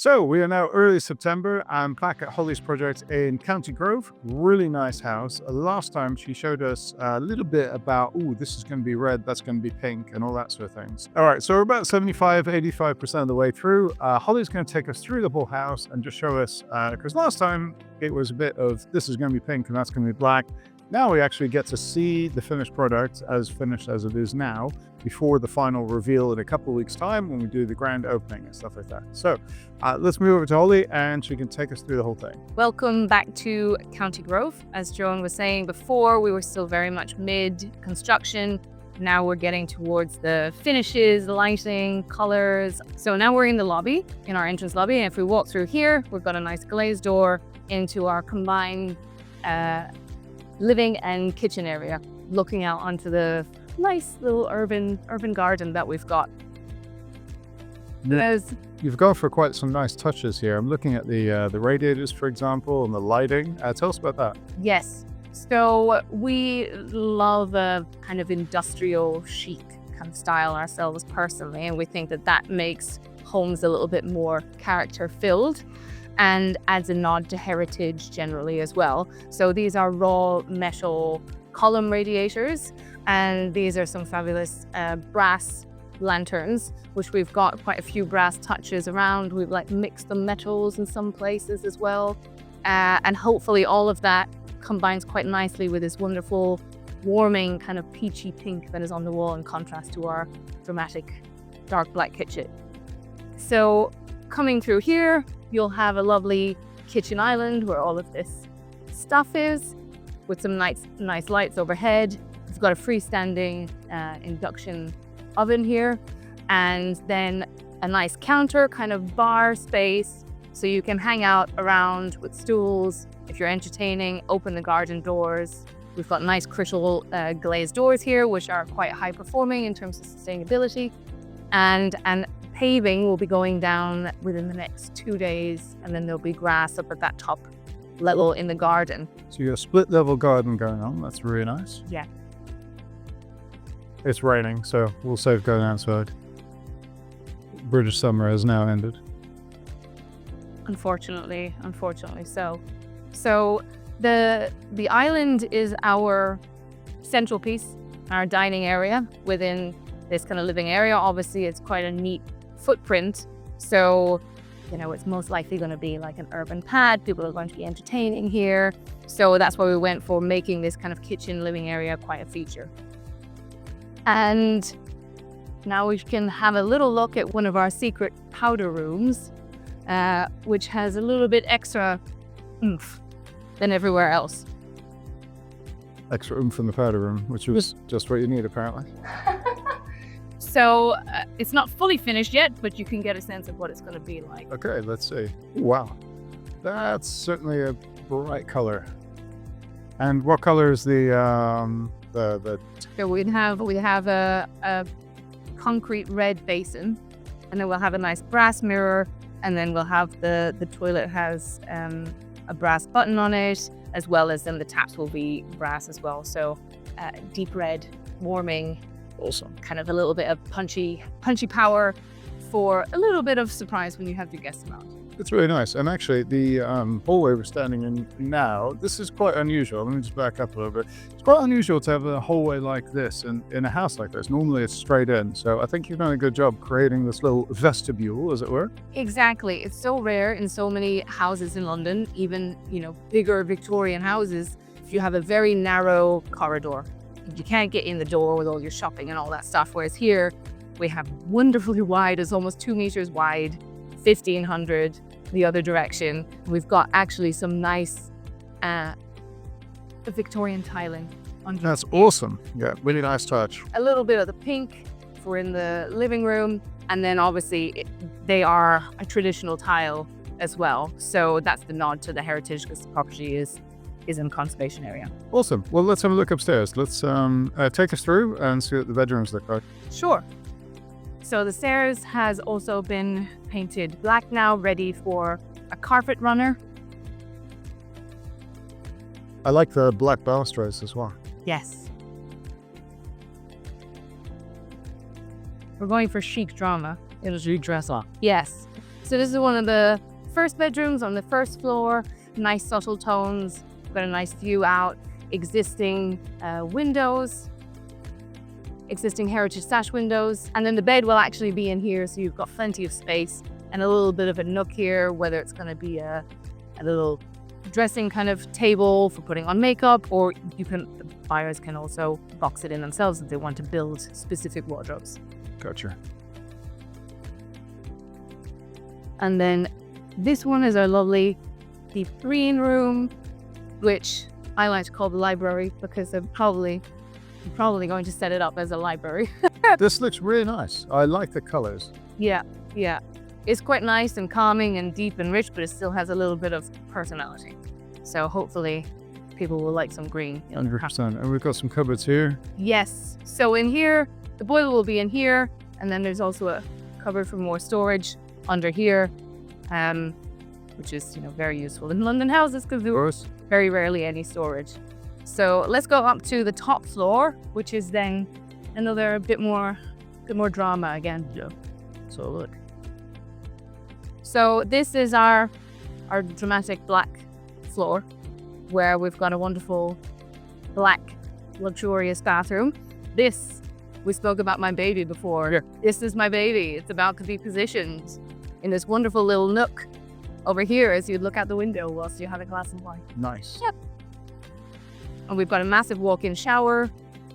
So we are now early September. I'm back at Holly's project in County Grove. Really nice house. Last time she showed us a little bit about, this is going to be red, that's going to be pink, and all that sort of things. All right, so we're about 85% of the way through. Holly's going to take us through the whole house and just show us, because last time it was a bit of, this is going to be pink and that's going to be black. Now we actually get to see the finished product as finished as it is now before the final reveal in a couple of weeks' time when we do the grand opening and stuff like that. So let's move over to Holly and she can take us through the whole thing. Welcome back to County Grove. As Jeroen was saying before, we were still very much mid-construction. Now we're getting towards the finishes, lighting, colors. So now we're in the lobby, in our entrance lobby. And if we walk through here, we've got a nice glazed door into our combined living and kitchen area, looking out onto the nice little urban garden that we've got. You've gone for quite some nice touches here. I'm looking at the radiators, for example, and the lighting. Tell us about that. Yes. So we love a kind of industrial chic kind of style ourselves personally, and we think that that makes homes a little bit more character filled and adds a nod to heritage generally as well. So these are raw metal column radiators, and these are some fabulous brass lanterns, which we've got quite a few brass touches around. We've mixed the metals in some places as well. And hopefully all of that combines quite nicely with this wonderful warming kind of peachy pink that is on the wall in contrast to our dramatic dark black kitchen. So coming through here, you'll have a lovely kitchen island where all of this stuff is, with some nice lights overhead. We've got a freestanding induction oven here, and then a nice counter, kind of bar space, so you can hang out around with stools. If you're entertaining, open the garden doors. We've got nice crystal glazed doors here, which are quite high performing in terms of sustainability. And paving will be going down within the next 2 days, and then there'll be grass up at that top level in the garden. So you got a split level garden going on. That's really nice. Yeah. It's raining, so we'll save going outside. British summer has now ended. Unfortunately so. So the island is our central piece, our dining area within this kind of living area. Obviously, it's quite a neat footprint. So, it's most likely going to be like an urban pad. People are going to be entertaining here. So that's why we went for making this kind of kitchen living area quite a feature. And now we can have a little look at one of our secret powder rooms, which has a little bit extra oomph than everywhere else. Extra oomph in the powder room, which was just what you need apparently. So it's not fully finished yet, but you can get a sense of what it's going to be like. Okay, let's see. Wow, that's certainly a bright color. And what color is the? So we have a concrete red basin, and then we'll have a nice brass mirror, and then we'll have the toilet has a brass button on it, as well as then the taps will be brass as well. So deep red, warming. Awesome. Kind of a little bit of punchy power for a little bit of surprise when you have your guests around. It's really nice. And actually, the hallway we're standing in now, this is quite unusual. Let me just back up a little bit. It's quite unusual to have a hallway like this in a house like this. Normally, it's straight in. So I think you've done a good job creating this little vestibule, as it were. Exactly. It's so rare in so many houses in London, even, bigger Victorian houses, if you have a very narrow corridor. You can't get in the door with all your shopping and all that stuff. Whereas here, we have wonderfully wide. It's almost 2 meters wide, 1,500 the other direction. We've got actually some nice Victorian tiling underneath. That's awesome. Yeah, really nice touch. A little bit of the pink for in the living room. And then obviously they are a traditional tile as well. So that's the nod to the heritage, because the property is in conservation area. Awesome. Well, let's have a look upstairs. Let's take us through and see what the bedrooms look like. Sure. So the stairs has also been painted black now, ready for a carpet runner. I like the black balustrades as well. Yes. We're going for chic drama. In a chic dress up. Yes. So this is one of the first bedrooms on the first floor. Nice subtle tones. Got a nice view out. Existing windows. Existing heritage sash windows. And then the bed will actually be in here, so you've got plenty of space and a little bit of a nook here, whether it's going to be a little dressing kind of table for putting on makeup, or the buyers can also box it in themselves if they want to build specific wardrobes. Gotcha. And then this one is our lovely deep green room, which I like to call the library because I'm probably going to set it up as a library. This looks really nice. I like the colors. Yeah. It's quite nice and calming and deep and rich, but it still has a little bit of personality. So hopefully people will like some green. 100%. And we've got some cupboards here. Yes. So in here, the boiler will be in here. And then there's also a cupboard for more storage under here, which is, very useful in London houses because there's very rarely any storage. So let's go up to the top floor, which is then another bit more drama again. Yeah. So look. So this is our dramatic black floor, where we've got a wonderful black luxurious bathroom. We spoke about my baby before. Yeah. This is my baby. It's about to be positioned in this wonderful little nook over here as you look out the window whilst you have a glass of wine. Nice. Yep. And we've got a massive walk-in shower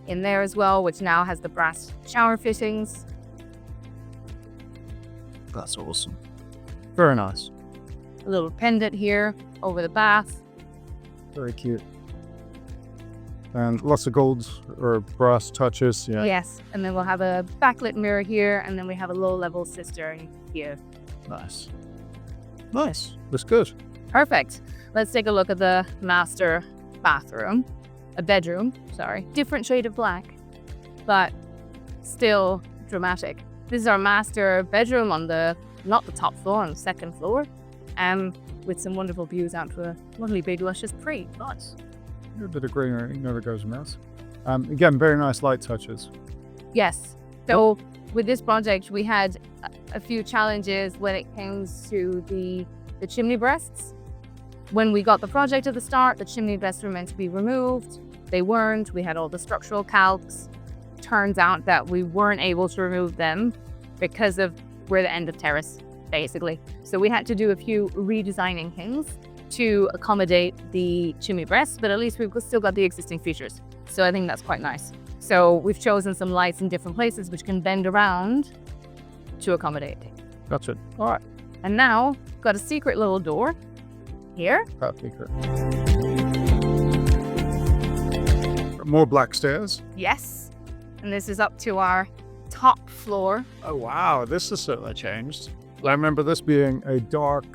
in there as well, which now has the brass shower fittings. That's awesome. Very nice. A little pendant here over the bath. Very cute. And lots of gold or brass touches. Yeah. Yes. And then we'll have a backlit mirror here, and then we have a low-level cistern here. Nice. Looks good. Perfect. Let's take a look at the master bedroom. Different shade of black, but still dramatic. This is our master bedroom on not the top floor, on the second floor, with some wonderful views out to a lovely big luscious tree. Nice. A bit of greenery never goes amiss. Again, very nice light touches. Yes. So with this project, we had a few challenges when it came to the chimney breasts. When we got the project at the start, the chimney breasts were meant to be removed. They weren't. We had all the structural calcs. Turns out that we weren't able to remove them because we're the end of terrace, basically. So we had to do a few redesigning things to accommodate the chimney breasts, but at least we've still got the existing features. So I think that's quite nice. So we've chosen some lights in different places which can bend around to accommodate. Gotcha. All right. And now, got a secret little door here. Secret. More black stairs. Yes. And this is up to our top floor. Oh, wow. This has certainly changed. I remember this being a dark,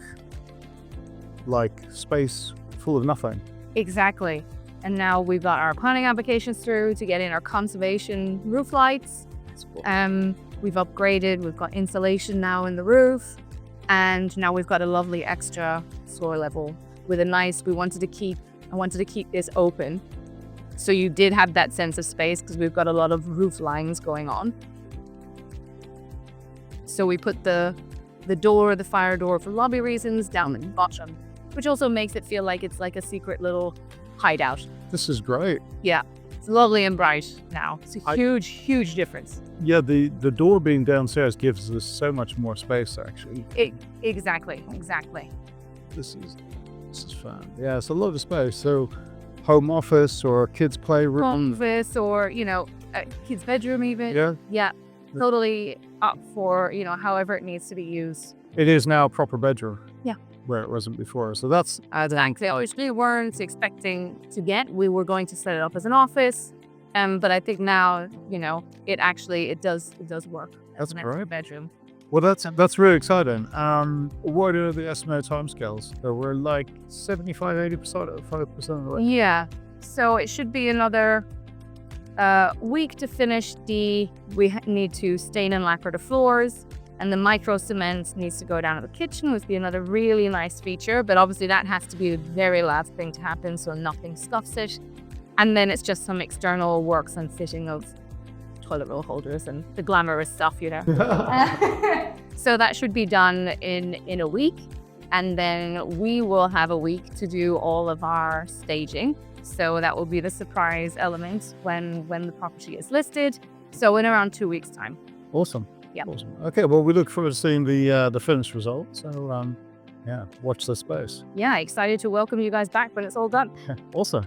space full of nothing. Exactly. And now we've got our planning applications through to get in our conservation roof lights. We've upgraded. We've got insulation now in the roof. And now we've got a lovely extra floor level with a nice, I wanted to keep this open. So you did have that sense of space because we've got a lot of roof lines going on. So we put the fire door for lobby reasons down the bottom, which also makes it feel like it's like a secret little hideout. This is great. Yeah, it's lovely and bright now. It's a huge difference. Yeah, the door being downstairs gives us so much more space, actually. Exactly. This is fun. Yeah, it's a lot of space. So home office or kids' playroom. Home office or, a kid's bedroom even. Yeah. Yeah, totally up for, however it needs to be used. It is now a proper bedroom. Yeah. Where it wasn't before. So that's... Exactly. We weren't expecting to get. We were going to set it up as an office. But I think now, it does work. That's great. Bedroom. Well, that's really exciting. What are the estimated timescales? So we're 75-80% of the way. Yeah. So it should be another week to finish we need to stain and lacquer the floors, and the micro cement needs to go down to the kitchen, which would be another really nice feature. But obviously that has to be the very last thing to happen, so nothing scuffs it. And then it's just some external works and fitting of toilet roll holders and the glamorous stuff, So that should be done in a week. And then we will have a week to do all of our staging. So that will be the surprise element when the property is listed. So in around 2 weeks' time. Awesome. Yeah. Awesome. Okay, well, we look forward to seeing the finished result. So, yeah, watch this space. Yeah, excited to welcome you guys back when it's all done. Awesome.